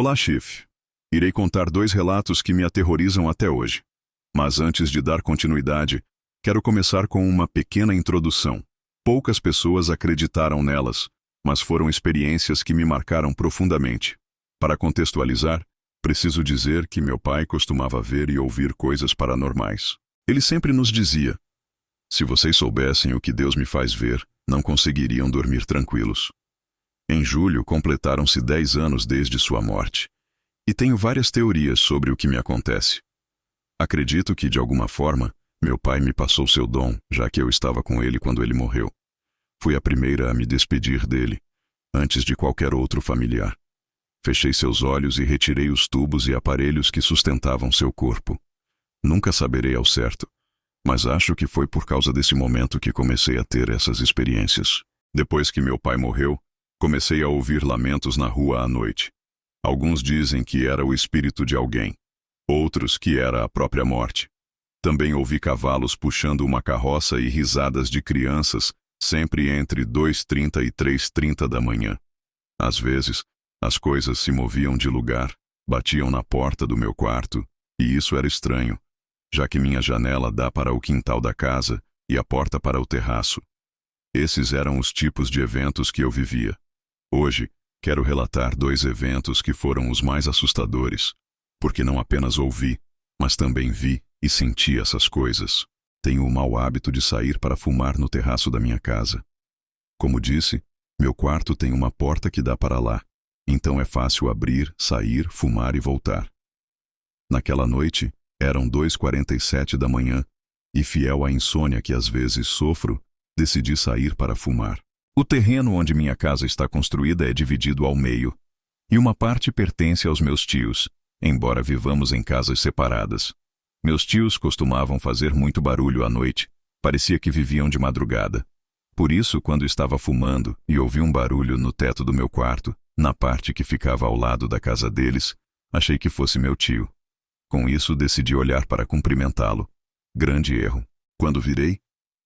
Olá, Chief. Irei contar 2 relatos que me aterrorizam até hoje. Mas antes de dar continuidade, quero começar com uma pequena introdução. Poucas pessoas acreditaram nelas, mas foram experiências que me marcaram profundamente. Para contextualizar, preciso dizer que meu pai costumava ver e ouvir coisas paranormais. Ele sempre nos dizia: se vocês soubessem o que Deus me faz ver, não conseguiriam dormir tranquilos. Em julho, completaram-se 10 anos desde sua morte. E tenho várias teorias sobre o que me acontece. Acredito que, de alguma forma, meu pai me passou seu dom, já que eu estava com ele quando ele morreu. Fui a primeira a me despedir dele, antes de qualquer outro familiar. Fechei seus olhos e retirei os tubos e aparelhos que sustentavam seu corpo. Nunca saberei ao certo, mas acho que foi por causa desse momento que comecei a ter essas experiências. Depois que meu pai morreu, comecei a ouvir lamentos na rua à noite. Alguns dizem que era o espírito de alguém, outros que era a própria morte. Também ouvi cavalos puxando uma carroça e risadas de crianças, sempre entre 2h30 e 3h30 da manhã. Às vezes, as coisas se moviam de lugar, batiam na porta do meu quarto, e isso era estranho, já que minha janela dá para o quintal da casa e a porta para o terraço. Esses eram os tipos de eventos que eu vivia. Hoje, quero relatar 2 eventos que foram os mais assustadores, porque não apenas ouvi, mas também vi e senti essas coisas. Tenho o mau hábito de sair para fumar no terraço da minha casa. Como disse, meu quarto tem uma porta que dá para lá, então é fácil abrir, sair, fumar e voltar. Naquela noite, eram 2h47 da manhã, e fiel à insônia que às vezes sofro, decidi sair para fumar. O terreno onde minha casa está construída é dividido ao meio, e uma parte pertence aos meus tios, embora vivamos em casas separadas. Meus tios costumavam fazer muito barulho à noite, parecia que viviam de madrugada. Por isso, quando estava fumando e ouvi um barulho no teto do meu quarto, na parte que ficava ao lado da casa deles, achei que fosse meu tio. Com isso, decidi olhar para cumprimentá-lo. Grande erro. Quando virei,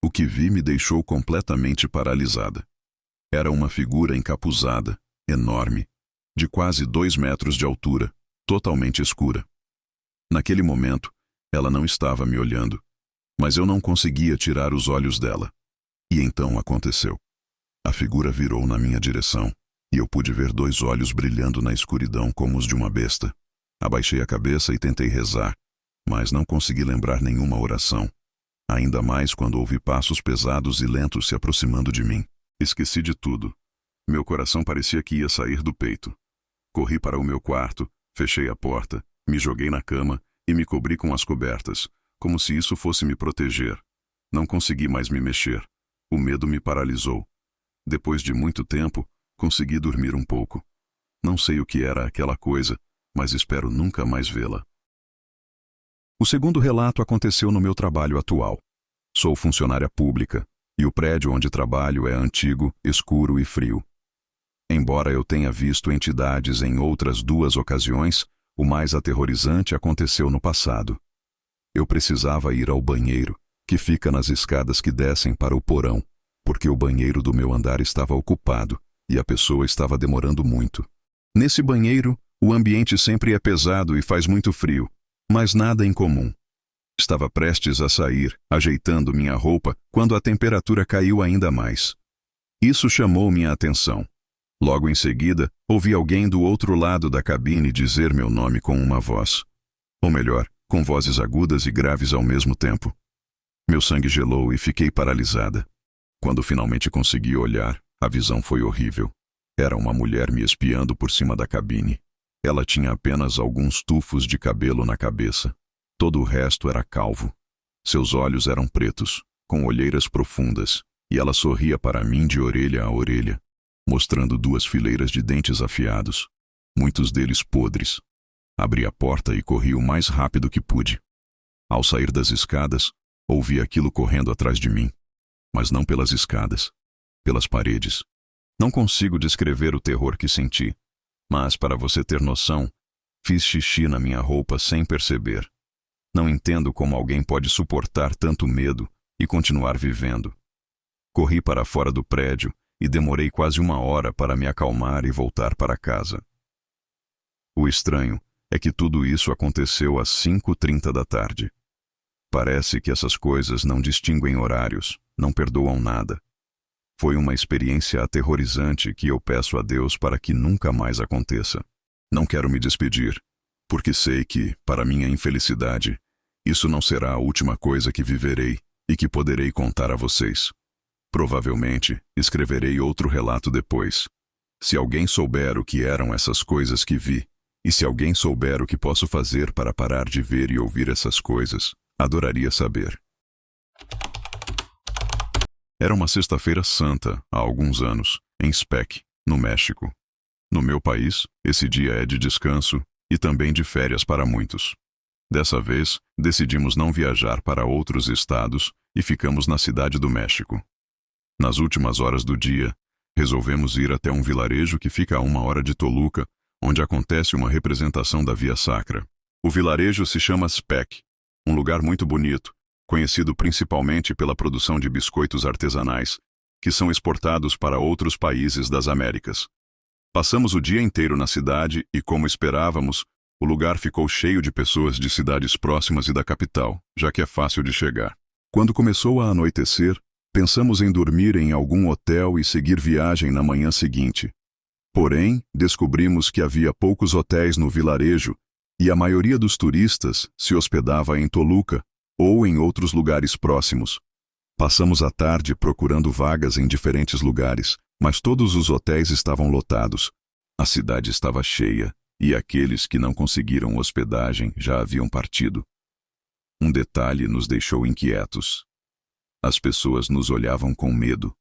o que vi me deixou completamente paralisada. Era uma figura encapuzada, enorme, de quase 2 metros de altura, totalmente escura. Naquele momento, ela não estava me olhando, mas eu não conseguia tirar os olhos dela. E então aconteceu. A figura virou na minha direção, e eu pude ver 2 olhos brilhando na escuridão como os de uma besta. Abaixei a cabeça e tentei rezar, mas não consegui lembrar nenhuma oração. Ainda mais quando ouvi passos pesados e lentos se aproximando de mim. Esqueci de tudo. Meu coração parecia que ia sair do peito. Corri para o meu quarto, fechei a porta, me joguei na cama e me cobri com as cobertas, como se isso fosse me proteger. Não consegui mais me mexer. O medo me paralisou. Depois de muito tempo, consegui dormir um pouco. Não sei o que era aquela coisa, mas espero nunca mais vê-la. O segundo relato aconteceu no meu trabalho atual. Sou funcionária pública, e o prédio onde trabalho é antigo, escuro e frio. Embora eu tenha visto entidades em outras 2 ocasiões, o mais aterrorizante aconteceu no passado. Eu precisava ir ao banheiro, que fica nas escadas que descem para o porão, porque o banheiro do meu andar estava ocupado e a pessoa estava demorando muito. Nesse banheiro, o ambiente sempre é pesado e faz muito frio, mas nada incomum. Estava prestes a sair, ajeitando minha roupa, quando a temperatura caiu ainda mais. Isso chamou minha atenção. Logo em seguida, ouvi alguém do outro lado da cabine dizer meu nome com uma voz. Ou melhor, com vozes agudas e graves ao mesmo tempo. Meu sangue gelou e fiquei paralisada. Quando finalmente consegui olhar, a visão foi horrível. Era uma mulher me espiando por cima da cabine. Ela tinha apenas alguns tufos de cabelo na cabeça. Todo o resto era calvo. Seus olhos eram pretos, com olheiras profundas, e ela sorria para mim de orelha a orelha, mostrando 2 fileiras de dentes afiados, muitos deles podres. Abri a porta e corri o mais rápido que pude. Ao sair das escadas, ouvi aquilo correndo atrás de mim, mas não pelas escadas, pelas paredes. Não consigo descrever o terror que senti, mas, para você ter noção, fiz xixi na minha roupa sem perceber. Não entendo como alguém pode suportar tanto medo e continuar vivendo. Corri para fora do prédio e demorei quase 1 hora para me acalmar e voltar para casa. O estranho é que tudo isso aconteceu às 5h30 da tarde. Parece que essas coisas não distinguem horários, não perdoam nada. Foi uma experiência aterrorizante que eu peço a Deus para que nunca mais aconteça. Não quero me despedir, porque sei que, para minha infelicidade, isso não será a última coisa que viverei e que poderei contar a vocês. Provavelmente, escreverei outro relato depois. Se alguém souber o que eram essas coisas que vi, e se alguém souber o que posso fazer para parar de ver e ouvir essas coisas, adoraria saber. Era uma sexta-feira santa, há alguns anos, em Spec, no México. No meu país, esse dia é de descanso e também de férias para muitos. Dessa vez, decidimos não viajar para outros estados e ficamos na cidade do México. Nas últimas horas do dia, resolvemos ir até um vilarejo que fica a 1 hora de Toluca, onde acontece uma representação da Via Sacra. O vilarejo se chama Spec, um lugar muito bonito, conhecido principalmente pela produção de biscoitos artesanais, que são exportados para outros países das Américas. Passamos o dia inteiro na cidade e, como esperávamos, o lugar ficou cheio de pessoas de cidades próximas e da capital, já que é fácil de chegar. Quando começou a anoitecer, pensamos em dormir em algum hotel e seguir viagem na manhã seguinte. Porém, descobrimos que havia poucos hotéis no vilarejo e a maioria dos turistas se hospedava em Toluca ou em outros lugares próximos. Passamos a tarde procurando vagas em diferentes lugares, mas todos os hotéis estavam lotados. A cidade estava cheia e aqueles que não conseguiram hospedagem já haviam partido. Um detalhe nos deixou inquietos. As pessoas nos olhavam com medo.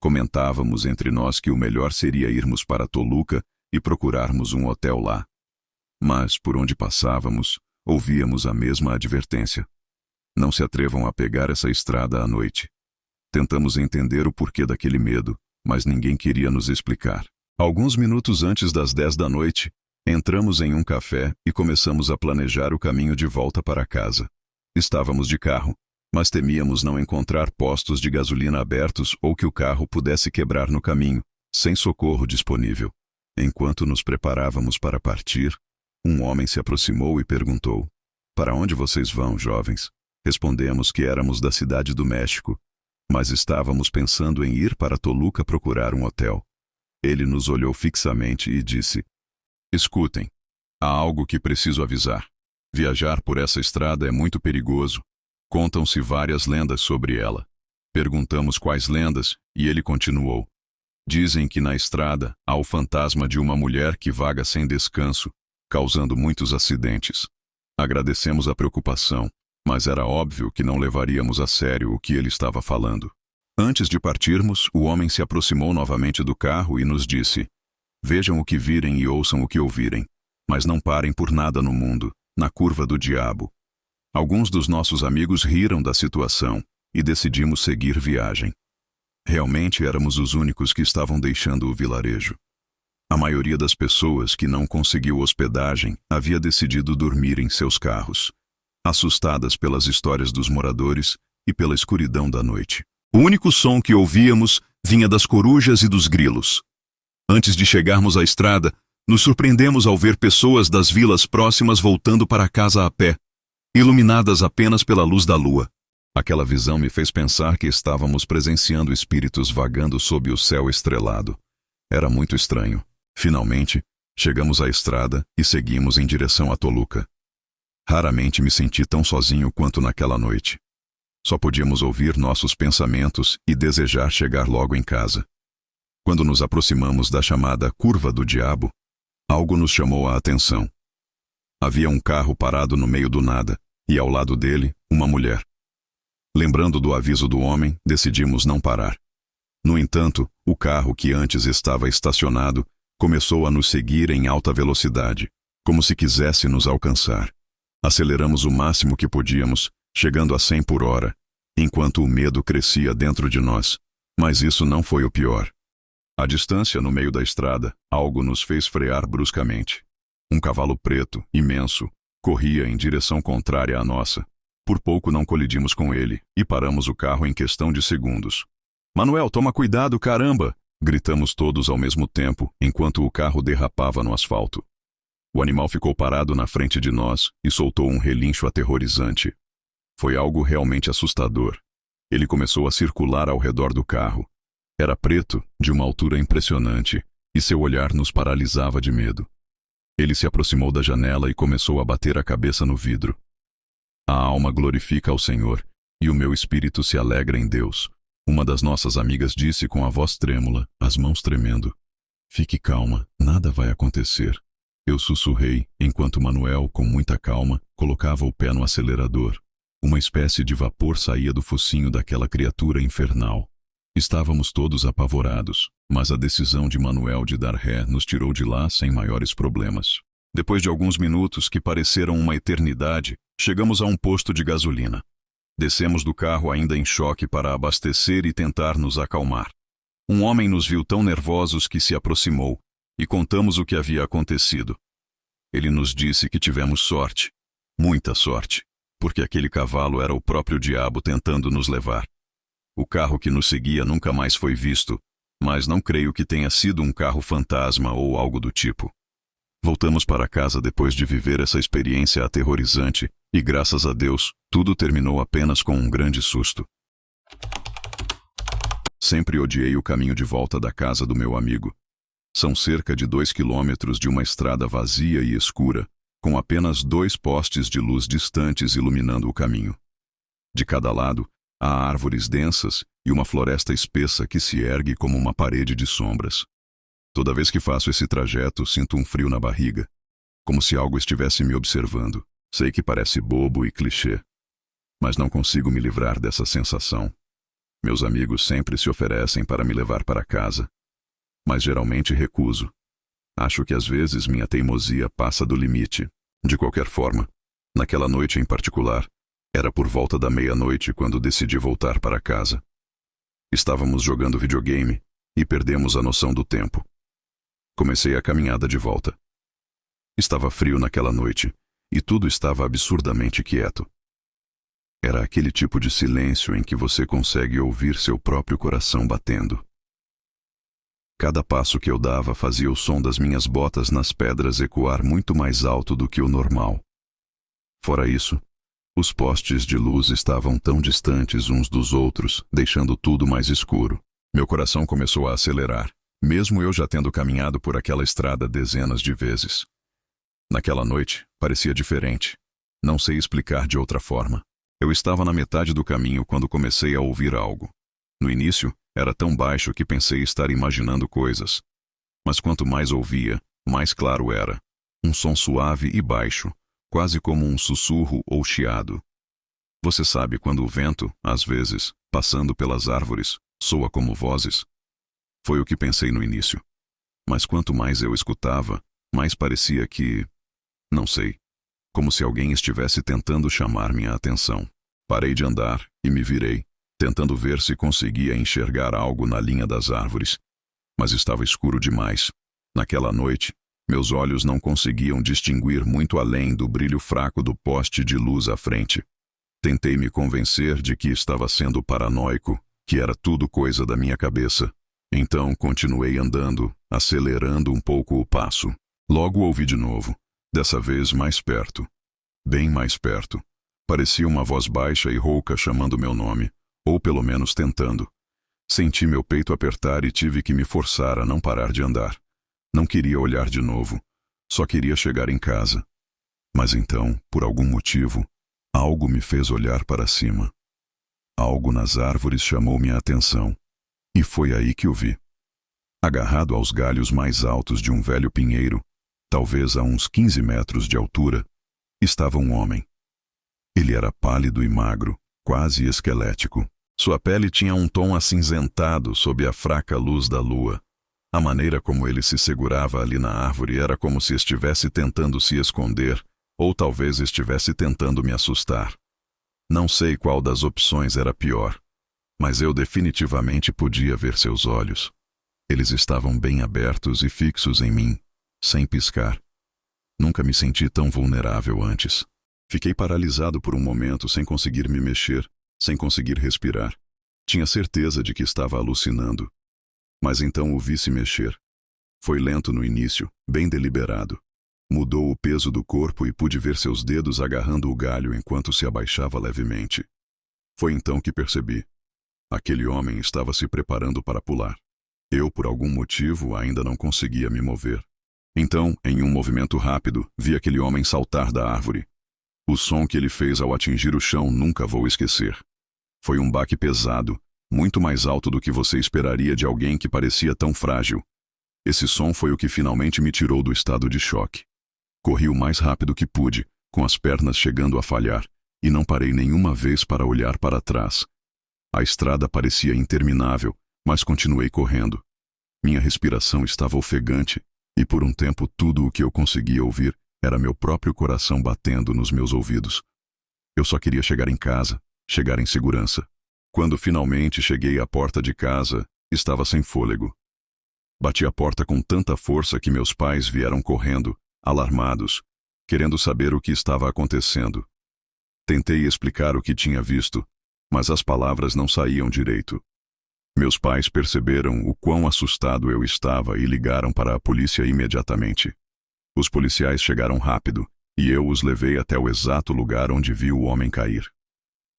Comentávamos entre nós que o melhor seria irmos para Toluca e procurarmos um hotel lá. Mas, por onde passávamos, ouvíamos a mesma advertência. Não se atrevam a pegar essa estrada à noite. Tentamos entender o porquê daquele medo, mas ninguém queria nos explicar. Alguns minutos antes das 10 da noite, entramos em um café e começamos a planejar o caminho de volta para casa. Estávamos de carro, mas temíamos não encontrar postos de gasolina abertos ou que o carro pudesse quebrar no caminho, sem socorro disponível. Enquanto nos preparávamos para partir, um homem se aproximou e perguntou: "Para onde vocês vão, jovens?" Respondemos que éramos da cidade do México, mas estávamos pensando em ir para Toluca procurar um hotel. Ele nos olhou fixamente e disse: "Escutem, há algo que preciso avisar. Viajar por essa estrada é muito perigoso. Contam-se várias lendas sobre ela." Perguntamos quais lendas, e ele continuou: "Dizem que na estrada há o fantasma de uma mulher que vaga sem descanso, causando muitos acidentes." Agradecemos a preocupação, mas era óbvio que não levaríamos a sério o que ele estava falando. Antes de partirmos, o homem se aproximou novamente do carro e nos disse: "Vejam o que virem e ouçam o que ouvirem, mas não parem por nada no mundo, na curva do diabo." Alguns dos nossos amigos riram da situação e decidimos seguir viagem. Realmente éramos os únicos que estavam deixando o vilarejo. A maioria das pessoas que não conseguiu hospedagem havia decidido dormir em seus carros, assustadas pelas histórias dos moradores e pela escuridão da noite. O único som que ouvíamos vinha das corujas e dos grilos. Antes de chegarmos à estrada, nos surpreendemos ao ver pessoas das vilas próximas voltando para casa a pé, iluminadas apenas pela luz da lua. Aquela visão me fez pensar que estávamos presenciando espíritos vagando sob o céu estrelado. Era muito estranho. Finalmente, chegamos à estrada e seguimos em direção a Toluca. Raramente me senti tão sozinho quanto naquela noite. Só podíamos ouvir nossos pensamentos e desejar chegar logo em casa. Quando nos aproximamos da chamada Curva do Diabo, algo nos chamou a atenção. Havia um carro parado no meio do nada, e ao lado dele, uma mulher. Lembrando do aviso do homem, decidimos não parar. No entanto, o carro que antes estava estacionado começou a nos seguir em alta velocidade, como se quisesse nos alcançar. Aceleramos o máximo que podíamos, chegando a 100 por hora, enquanto o medo crescia dentro de nós. Mas isso não foi o pior. À distância, no meio da estrada, algo nos fez frear bruscamente. Um cavalo preto, imenso, corria em direção contrária à nossa. Por pouco não colidimos com ele e paramos o carro em questão de segundos. "Manuel, toma cuidado, caramba!" Gritamos todos ao mesmo tempo, enquanto o carro derrapava no asfalto. O animal ficou parado na frente de nós e soltou um relincho aterrorizante. Foi algo realmente assustador. Ele começou a circular ao redor do carro. Era preto, de uma altura impressionante, e seu olhar nos paralisava de medo. Ele se aproximou da janela e começou a bater a cabeça no vidro. A alma glorifica ao Senhor, e o meu espírito se alegra em Deus. Uma das nossas amigas disse com a voz trêmula, as mãos tremendo: "Fique calma, nada vai acontecer." Eu sussurrei, enquanto Manuel, com muita calma, colocava o pé no acelerador. Uma espécie de vapor saía do focinho daquela criatura infernal. Estávamos todos apavorados, mas a decisão de Manuel de dar ré nos tirou de lá sem maiores problemas. Depois de alguns minutos que pareceram uma eternidade, chegamos a um posto de gasolina. Descemos do carro ainda em choque para abastecer e tentar nos acalmar. Um homem nos viu tão nervosos que se aproximou, e contamos o que havia acontecido. Ele nos disse que tivemos sorte, muita sorte, porque aquele cavalo era o próprio diabo tentando nos levar. O carro que nos seguia nunca mais foi visto, mas não creio que tenha sido um carro fantasma ou algo do tipo. Voltamos para casa depois de viver essa experiência aterrorizante e, graças a Deus, tudo terminou apenas com um grande susto. Sempre odiei o caminho de volta da casa do meu amigo. São cerca de 2 quilômetros de uma estrada vazia e escura, com apenas 2 postes de luz distantes iluminando o caminho. De cada lado, há árvores densas e uma floresta espessa que se ergue como uma parede de sombras. Toda vez que faço esse trajeto, sinto um frio na barriga, como se algo estivesse me observando. Sei que parece bobo e clichê, mas não consigo me livrar dessa sensação. Meus amigos sempre se oferecem para me levar para casa, mas geralmente recuso. Acho que às vezes minha teimosia passa do limite. De qualquer forma, naquela noite em particular, era por volta da meia-noite quando decidi voltar para casa. Estávamos jogando videogame e perdemos a noção do tempo. Comecei a caminhada de volta. Estava frio naquela noite e tudo estava absurdamente quieto. Era aquele tipo de silêncio em que você consegue ouvir seu próprio coração batendo. Cada passo que eu dava fazia o som das minhas botas nas pedras ecoar muito mais alto do que o normal. Fora isso, os postes de luz estavam tão distantes uns dos outros, deixando tudo mais escuro. Meu coração começou a acelerar, mesmo eu já tendo caminhado por aquela estrada dezenas de vezes. Naquela noite, parecia diferente. Não sei explicar de outra forma. Eu estava na metade do caminho quando comecei a ouvir algo. No início, era tão baixo que pensei estar imaginando coisas. Mas quanto mais ouvia, mais claro era. Um som suave e baixo, quase como um sussurro ou chiado. Você sabe quando o vento, às vezes, passando pelas árvores, soa como vozes? Foi o que pensei no início. Mas quanto mais eu escutava, mais parecia que... não sei. Como se alguém estivesse tentando chamar minha atenção. Parei de andar e me virei, tentando ver se conseguia enxergar algo na linha das árvores. Mas estava escuro demais. Naquela noite, meus olhos não conseguiam distinguir muito além do brilho fraco do poste de luz à frente. Tentei me convencer de que estava sendo paranoico, que era tudo coisa da minha cabeça. Então continuei andando, acelerando um pouco o passo. Logo ouvi de novo, dessa vez mais perto. Bem mais perto. Parecia uma voz baixa e rouca chamando meu nome, ou pelo menos tentando. Senti meu peito apertar e tive que me forçar a não parar de andar. Não queria olhar de novo, só queria chegar em casa. Mas então, por algum motivo, algo me fez olhar para cima. Algo nas árvores chamou minha atenção, e foi aí que o vi. Agarrado aos galhos mais altos de um velho pinheiro, talvez a uns 15 metros de altura, estava um homem. Ele era pálido e magro, quase esquelético. Sua pele tinha um tom acinzentado sob a fraca luz da lua. A maneira como ele se segurava ali na árvore era como se estivesse tentando se esconder, ou talvez estivesse tentando me assustar. Não sei qual das opções era pior, mas eu definitivamente podia ver seus olhos. Eles estavam bem abertos e fixos em mim, sem piscar. Nunca me senti tão vulnerável antes. Fiquei paralisado por um momento sem conseguir me mexer, sem conseguir respirar. Tinha certeza de que estava alucinando. Mas então o vi se mexer. Foi lento no início, bem deliberado. Mudou o peso do corpo e pude ver seus dedos agarrando o galho enquanto se abaixava levemente. Foi então que percebi. Aquele homem estava se preparando para pular. Eu, por algum motivo, ainda não conseguia me mover. Então, em um movimento rápido, vi aquele homem saltar da árvore. O som que ele fez ao atingir o chão nunca vou esquecer. Foi um baque pesado, muito mais alto do que você esperaria de alguém que parecia tão frágil. Esse som foi o que finalmente me tirou do estado de choque. Corri o mais rápido que pude, com as pernas chegando a falhar, e não parei nenhuma vez para olhar para trás. A estrada parecia interminável, mas continuei correndo. Minha respiração estava ofegante, e por um tempo tudo o que eu conseguia ouvir era meu próprio coração batendo nos meus ouvidos. Eu só queria chegar em casa, chegar em segurança. Quando finalmente cheguei à porta de casa, estava sem fôlego. Bati a porta com tanta força que meus pais vieram correndo, alarmados, querendo saber o que estava acontecendo. Tentei explicar o que tinha visto, mas as palavras não saíam direito. Meus pais perceberam o quão assustado eu estava e ligaram para a polícia imediatamente. Os policiais chegaram rápido, e eu os levei até o exato lugar onde vi o homem cair.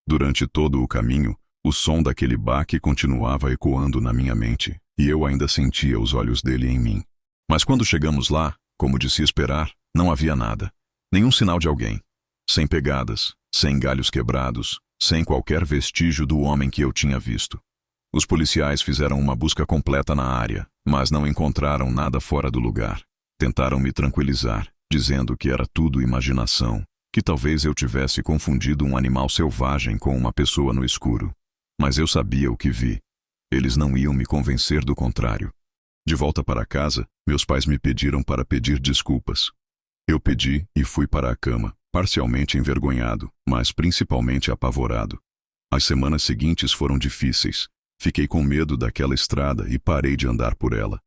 Durante todo o caminho, o som daquele baque continuava ecoando na minha mente, e eu ainda sentia os olhos dele em mim. Mas quando chegamos lá, como de se esperar, não havia nada. Nenhum sinal de alguém. Sem pegadas, sem galhos quebrados, sem qualquer vestígio do homem que eu tinha visto. Os policiais fizeram uma busca completa na área, mas não encontraram nada fora do lugar. Tentaram me tranquilizar, dizendo que era tudo imaginação, que talvez eu tivesse confundido um animal selvagem com uma pessoa no escuro. Mas eu sabia o que vi. Eles não iam me convencer do contrário. De volta para casa, meus pais me pediram para pedir desculpas. Eu pedi e fui para a cama, parcialmente envergonhado, mas principalmente apavorado. As semanas seguintes foram difíceis. Fiquei com medo daquela estrada e parei de andar por ela.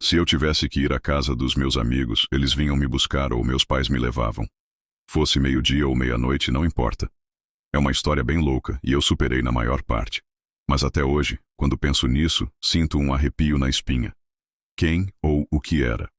Se eu tivesse que ir à casa dos meus amigos, eles vinham me buscar ou meus pais me levavam. Fosse meio-dia ou meia-noite, não importa. É uma história bem louca e eu superei na maior parte. Mas até hoje, quando penso nisso, sinto um arrepio na espinha. Quem ou o que era?